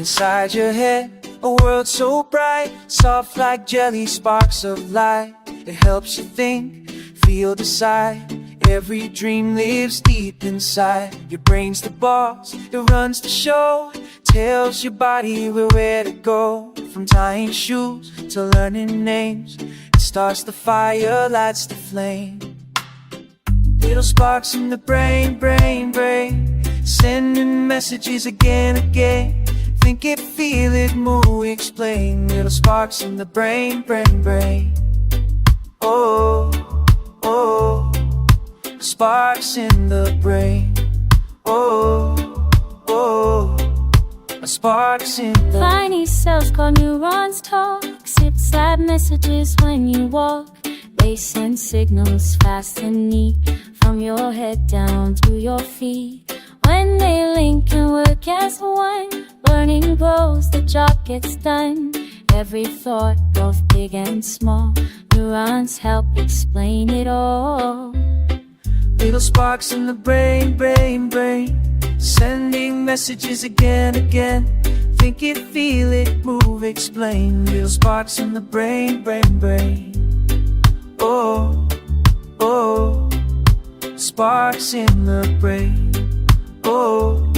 inside your head. A world so bright, soft like jelly, sparks of light. It helps you think, feel, decide. Every dream lives deep inside. Your brain's the boss, it runs the show. Tells your body where to go. From tying shoes to learning names, it starts the fire, lights the flame. Little sparks in the brain, sending messages again, again. Think it, feel it, move, explain. Little sparks in the brain. Oh, oh, sparks in the brain. Oh, oh, sparks in the tiny cells called neurons talk. Sip slap messages when you walk. They send signals fast and neat from your head down to your feet. When they link and work as one, learning grows, the job gets done. Every thought, both big and small, neurons help explain it all. little sparks in the brain, sending messages again, again. Think it, feel it, move, explain. Little sparks in the brain. Oh, oh, sparks in the brain. Oh,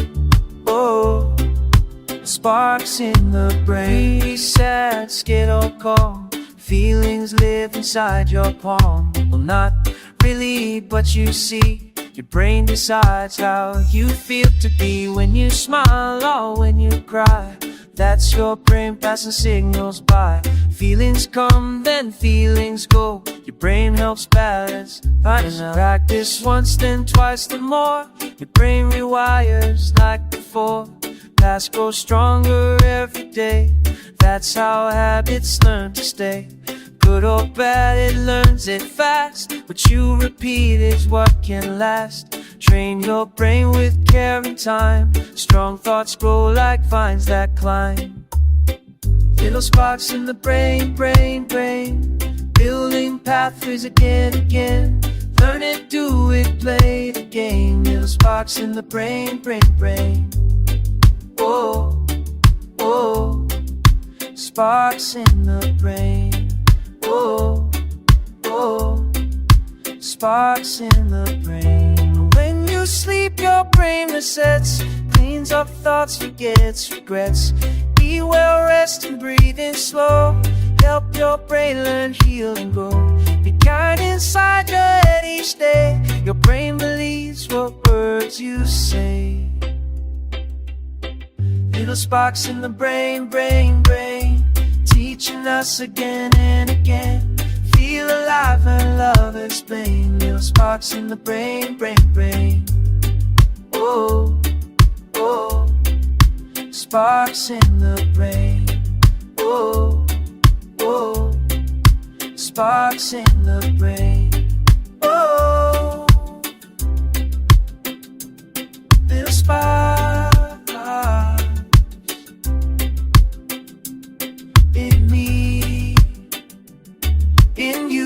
oh, sparks in the brain. Be sad, scared or calm, feelings live inside your palm. Well, not really, but you see, your brain decides how you feel to be. When you smile or when you cry, that's your brain passing signals by. Feelings come, then feelings go. Your brain helps balance. Practice once, then twice, then more. Your brain rewires like before. Past grows stronger every day. That's how habits learn to stay. Good or bad, it learns it fast. What you repeat is what can last. Train your brain with care and time. Strong thoughts grow like vines that climb. Little sparks in the brain, building pathways again, again. Learn it, do it, play the game. Little sparks in the brain. Oh, oh, sparks in the brain. Oh, oh, sparks in the brain. When you sleep, your brain resets, cleans up thoughts, forgets regrets. Be well, rest and breathe in slow. Help your brain learn, heal and grow. Be kind inside your head each day. Your brain believes what words you say. Little sparks in the brain, teaching us again and again. Feel alive and love explain. Little sparks in the brain. Oh, oh, sparks in the brain. Oh, oh, sparks in the brain. Oh, little sparks in me, in you.